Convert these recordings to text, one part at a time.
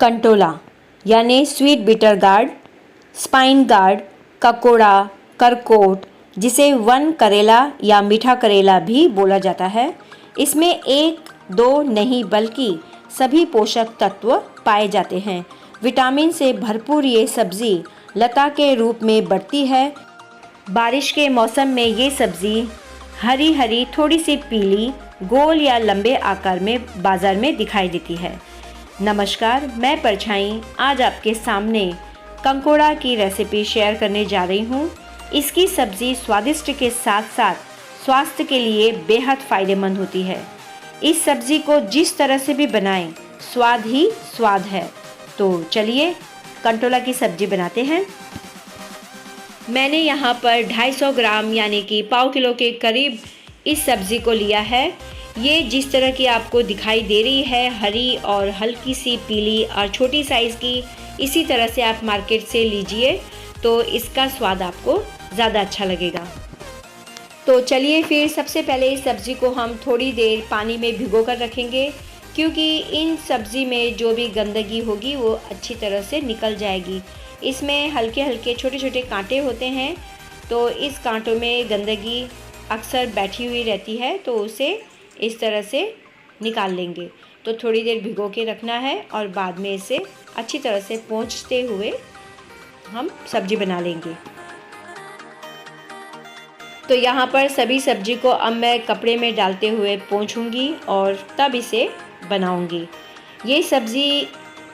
कंटोला यानी sweet bitter gourd, spine guard, ककोड़ा, करकोट, जिसे वन करेला या मीठा करेला भी बोला जाता है। इसमें एक दो नहीं बल्कि सभी पोषक तत्व पाए जाते हैं। विटामिन से भरपूर ये सब्ज़ी लता के रूप में बढ़ती है। बारिश के मौसम में ये सब्ज़ी हरी हरी थोड़ी सी पीली गोल या लंबे आकार में बाज़ार में दिखाई देती है। नमस्कार, मैं परछाई आज आपके सामने कंकोड़ा की रेसिपी शेयर करने जा रही हूँ। इसकी सब्ज़ी स्वादिष्ट के साथ साथ स्वास्थ्य के लिए बेहद फ़ायदेमंद होती है। इस सब्ज़ी को जिस तरह से भी बनाएं, स्वाद ही स्वाद है। तो चलिए कंटोला की सब्ज़ी बनाते हैं। मैंने यहाँ पर 250 ग्राम यानी कि पाव किलो के करीब इस सब्ज़ी को लिया है। ये जिस तरह की आपको दिखाई दे रही है, हरी और हल्की सी पीली और छोटी साइज़ की, इसी तरह से आप मार्केट से लीजिए तो इसका स्वाद आपको ज़्यादा अच्छा लगेगा। तो चलिए फिर सबसे पहले इस सब्ज़ी को हम थोड़ी देर पानी में भिगो कर रखेंगे, क्योंकि इन सब्ज़ी में जो भी गंदगी होगी वो अच्छी तरह से निकल जाएगी। इसमें हल्के हल्के छोटे छोटे कांटे होते हैं, तो इस कांटों में गंदगी अक्सर बैठी हुई रहती है, तो उसे इस तरह से निकाल लेंगे। तो थोड़ी देर भिगो के रखना है और बाद में इसे अच्छी तरह से पोंछते हुए हम सब्ज़ी बना लेंगे। तो यहाँ पर सभी सब्ज़ी को अब मैं कपड़े में डालते हुए पोंछूंगी और तब इसे बनाऊंगी। ये सब्ज़ी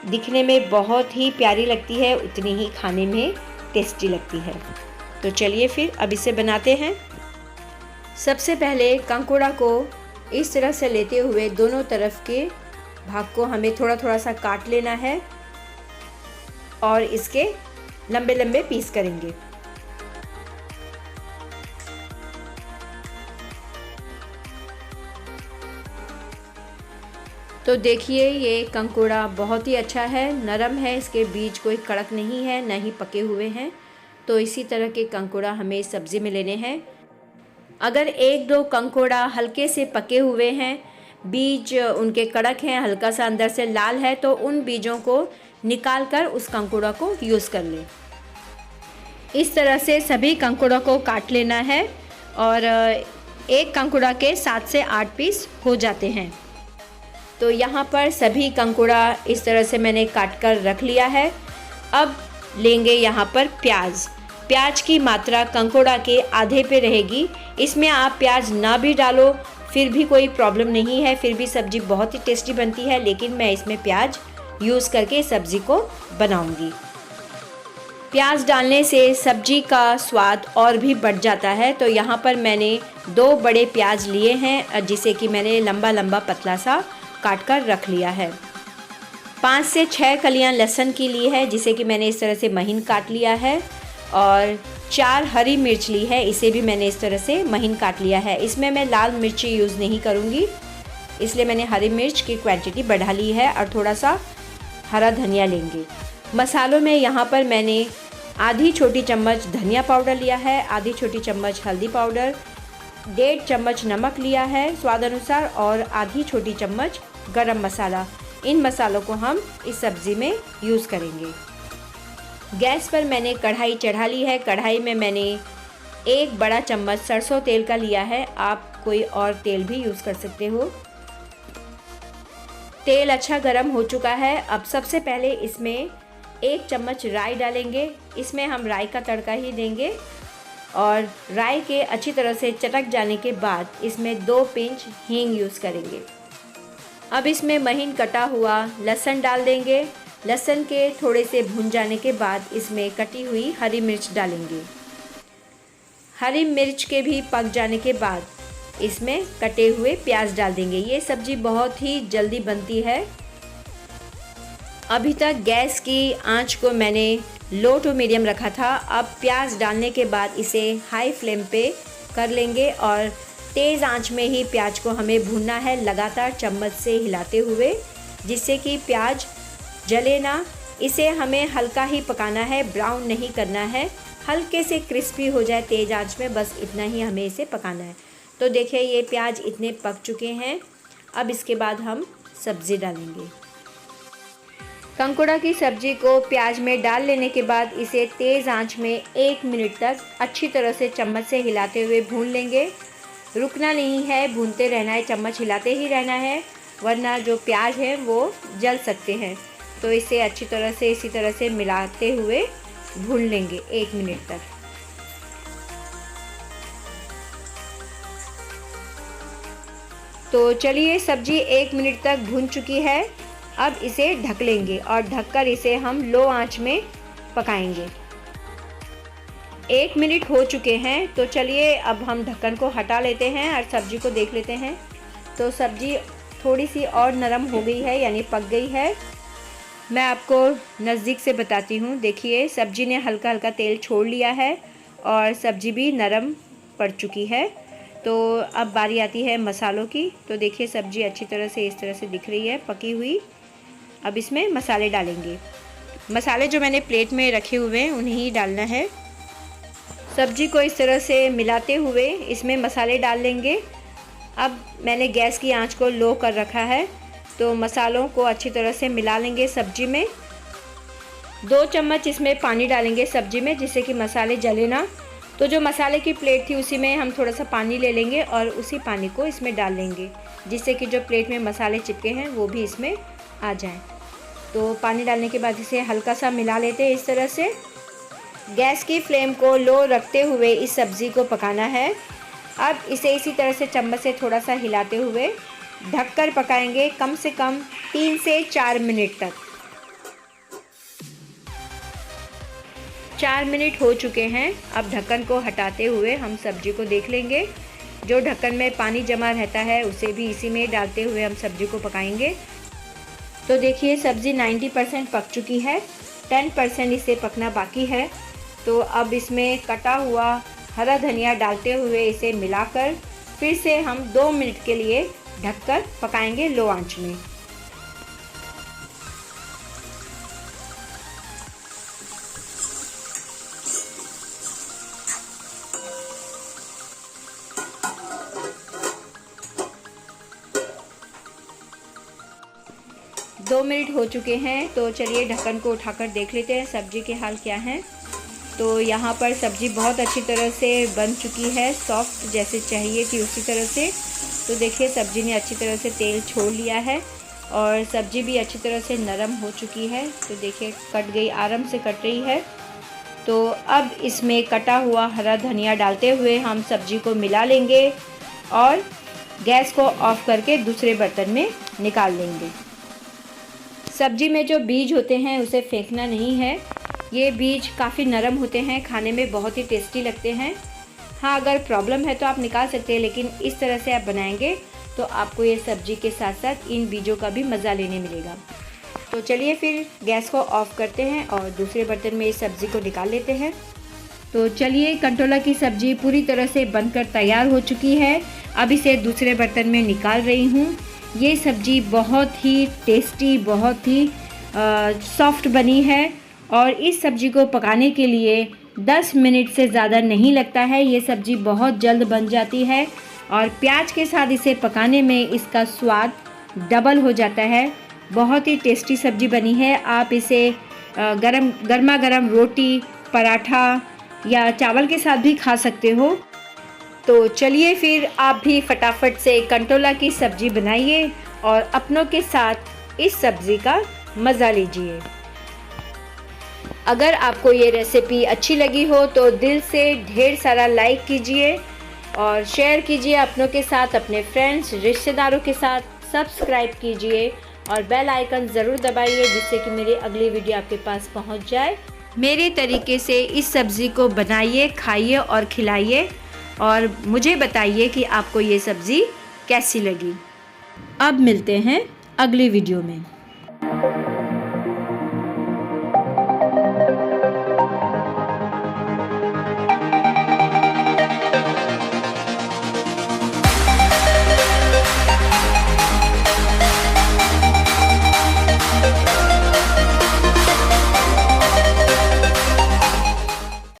दिखने में बहुत ही प्यारी लगती है, उतनी ही खाने में टेस्टी लगती है। तो चलिए फिर अब इसे बनाते हैं। सबसे पहले कंकोड़ा को इस तरह से लेते हुए दोनों तरफ के भाग को हमें थोड़ा थोड़ा सा काट लेना है और इसके लंबे लंबे पीस करेंगे। तो देखिए ये कंकोड़ा बहुत ही अच्छा है, नरम है, इसके बीज कोई कड़क नहीं है, न ही पके हुए हैं। तो इसी तरह के कंकोड़ा हमें सब्ज़ी में लेने हैं। अगर एक दो कंकोड़ा हल्के से पके हुए हैं, बीज उनके कड़क हैं, हल्का सा अंदर से लाल है, तो उन बीजों को निकाल कर उस कंकोड़ा को यूज़ कर लें। इस तरह से सभी कंकोड़ा को काट लेना है और एक कंकोड़ा के 7 से 8 पीस हो जाते हैं। तो यहाँ पर सभी कंकोड़ा इस तरह से मैंने काट कर रख लिया है। अब लेंगे यहाँ पर प्याज। प्याज की मात्रा कंकोड़ा के आधे पे रहेगी। इसमें आप प्याज ना भी डालो फिर भी कोई प्रॉब्लम नहीं है, फिर भी सब्ज़ी बहुत ही टेस्टी बनती है, लेकिन मैं इसमें प्याज यूज़ करके सब्ज़ी को बनाऊंगी। प्याज डालने से सब्ज़ी का स्वाद और भी बढ़ जाता है। तो यहाँ पर मैंने 2 बड़े प्याज लिए हैं, जिसे कि मैंने लंबा लंबा पतला सा काट कर रख लिया है। 5 से 6 कलियाँ लहसुन की ली है, जिसे कि मैंने इस तरह से महीन काट लिया है। और 4 हरी मिर्च ली है, इसे भी मैंने इस तरह से महीन काट लिया है। इसमें मैं लाल मिर्ची यूज़ नहीं करूँगी, इसलिए मैंने हरी मिर्च की क्वांटिटी बढ़ा ली है। और थोड़ा सा हरा धनिया लेंगे। मसालों में यहाँ पर मैंने आधी छोटी चम्मच धनिया पाउडर लिया है, आधी छोटी चम्मच हल्दी पाउडर, 1.5 चम्मच नमक लिया है स्वाद अनुसार और आधी छोटी चम्मच गरम मसाला। इन मसालों को हम इस सब्ज़ी में यूज़ करेंगे। गैस पर मैंने कढ़ाई चढ़ा ली है। कढ़ाई में मैंने 1 बड़ा चम्मच सरसों तेल का लिया है, आप कोई और तेल भी यूज़ कर सकते हो। तेल अच्छा गर्म हो चुका है। अब सबसे पहले इसमें 1 चम्मच राई डालेंगे। इसमें हम राई का तड़का ही देंगे और राई के अच्छी तरह से चटक जाने के बाद इसमें 2 पिंच हींग यूज़ करेंगे। अब इसमें महीन कटा हुआ लहसुन डाल देंगे। लहसुन के थोड़े से भून जाने के बाद इसमें कटी हुई हरी मिर्च डालेंगे। हरी मिर्च के भी पक जाने के बाद इसमें कटे हुए प्याज डाल देंगे। ये सब्ज़ी बहुत ही जल्दी बनती है। अभी तक गैस की आंच को मैंने लो टू मीडियम रखा था। अब प्याज डालने के बाद इसे हाई फ्लेम पे कर लेंगे और तेज़ आंच में ही प्याज को हमें भूनना है, लगातार चम्मच से हिलाते हुए, जिससे कि प्याज जले ना। इसे हमें हल्का ही पकाना है, ब्राउन नहीं करना है, हल्के से क्रिस्पी हो जाए तेज़ आंच में, बस इतना ही हमें इसे पकाना है। तो देखिए ये प्याज इतने पक चुके हैं। अब इसके बाद हम सब्ज़ी डालेंगे। कंकुड़ा की सब्ज़ी को प्याज में डाल लेने के बाद इसे तेज़ आंच में 1 मिनट तक अच्छी तरह से चम्मच से हिलाते हुए भून लेंगे। रुकना नहीं है, भूनते रहना है, चम्मच हिलाते ही रहना है, वरना जो प्याज है वो जल सकते हैं। तो इसे अच्छी तरह से इसी तरह से मिलाते हुए भून लेंगे 1 मिनट तक। तो चलिए, सब्ज़ी 1 मिनट तक भून चुकी है। अब इसे ढक लेंगे और ढककर इसे हम लो आंच में पकाएंगे। 1 मिनट हो चुके हैं, तो चलिए अब हम ढक्कन को हटा लेते हैं और सब्ज़ी को देख लेते हैं। तो सब्ज़ी थोड़ी सी और नरम हो गई है, यानी पक गई है। मैं आपको नज़दीक से बताती हूँ। देखिए, सब्ज़ी ने हल्का हल्का तेल छोड़ लिया है और सब्ज़ी भी नरम पड़ चुकी है। तो अब बारी आती है मसालों की। तो देखिए, सब्ज़ी अच्छी तरह से इस तरह से दिख रही है, पकी हुई। अब इसमें मसाले डालेंगे। मसाले जो मैंने प्लेट में रखे हुए हैं उन्हें ही डालना है। सब्ज़ी को इस तरह से मिलाते हुए इसमें मसाले डाल लेंगे। अब मैंने गैस की आंच को लो कर रखा है, तो मसालों को अच्छी तरह से मिला लेंगे सब्ज़ी में। 2 चम्मच इसमें पानी डालेंगे सब्ज़ी में, जिससे कि मसाले जले ना। तो जो मसाले की प्लेट थी उसी में हम थोड़ा सा पानी ले लेंगे और उसी पानी को इसमें डाल लेंगे, जिससे कि जो प्लेट में मसाले चिपके हैं वो भी इसमें आ जाएं। तो पानी डालने के बाद इसे हल्का सा मिला लेते हैं इस तरह से। गैस की फ्लेम को लो रखते हुए इस सब्ज़ी को पकाना है। अब इसे इसी तरह से चम्मच से थोड़ा सा हिलाते हुए ढककर पकाएंगे कम से कम 3 से 4 मिनट तक। 4 मिनट हो चुके हैं। अब ढक्कन को हटाते हुए हम सब्ज़ी को देख लेंगे। जो ढक्कन में पानी जमा रहता है उसे भी इसी में डालते हुए हम सब्ज़ी को पकाएंगे। तो देखिए, सब्ज़ी 90% पक चुकी है, 10% इसे पकना बाकी है। तो अब इसमें कटा हुआ हरा धनिया डालते हुए इसे मिलाकर फिर से हम 2 मिनट के लिए ढककर पकाएंगे लो आंच में। दो मिनट हो चुके हैं, तो चलिए ढक्कन को उठाकर देख लेते हैं सब्ज़ी के हाल क्या हैं। तो यहाँ पर सब्ज़ी बहुत अच्छी तरह से बन चुकी है, सॉफ्ट जैसे चाहिए थी उसी तरह से। तो देखिए, सब्ज़ी ने अच्छी तरह से तेल छोड़ लिया है और सब्ज़ी भी अच्छी तरह से नरम हो चुकी है। तो देखिए, कट गई, आराम से कट रही है। तो अब इसमें कटा हुआ हरा धनिया डालते हुए हम सब्ज़ी को मिला लेंगे और गैस को ऑफ करके दूसरे बर्तन में निकाल लेंगे। सब्ज़ी में जो बीज होते हैं उसे फेंकना नहीं है। ये बीज काफ़ी नरम होते हैं, खाने में बहुत ही टेस्टी लगते हैं। हाँ, अगर प्रॉब्लम है तो आप निकाल सकते हैं, लेकिन इस तरह से आप बनाएंगे तो आपको ये सब्ज़ी के साथ साथ इन बीजों का भी मज़ा लेने मिलेगा। तो चलिए फिर गैस को ऑफ़ करते हैं और दूसरे बर्तन में इस सब्ज़ी को निकाल लेते हैं। तो चलिए, कंटोला की सब्ज़ी पूरी तरह से बनकर तैयार हो चुकी है। अब इसे दूसरे बर्तन में निकाल रही हूँ। ये सब्ज़ी बहुत ही टेस्टी, बहुत ही सॉफ्ट बनी है और इस सब्ज़ी को पकाने के लिए 10 मिनट से ज़्यादा नहीं लगता है। ये सब्ज़ी बहुत जल्द बन जाती है और प्याज के साथ इसे पकाने में इसका स्वाद डबल हो जाता है। बहुत ही टेस्टी सब्ज़ी बनी है। आप इसे गर्मा गर्म रोटी, पराठा या चावल के साथ भी खा सकते हो। तो चलिए फिर आप भी फटाफट से कंटोला की सब्ज़ी बनाइए और अपनों के साथ इस सब्ज़ी का मज़ा लीजिए। अगर आपको ये रेसिपी अच्छी लगी हो तो दिल से ढेर सारा लाइक कीजिए और शेयर कीजिए अपनों के साथ, अपने फ्रेंड्स, रिश्तेदारों के साथ। सब्सक्राइब कीजिए और बेल आइकन ज़रूर दबाइए, जिससे कि मेरी अगली वीडियो आपके पास पहुंच जाए। मेरे तरीके से इस सब्ज़ी को बनाइए, खाइए और खिलाइए और मुझे बताइए कि आपको ये सब्ज़ी कैसी लगी। अब मिलते हैं अगली वीडियो में।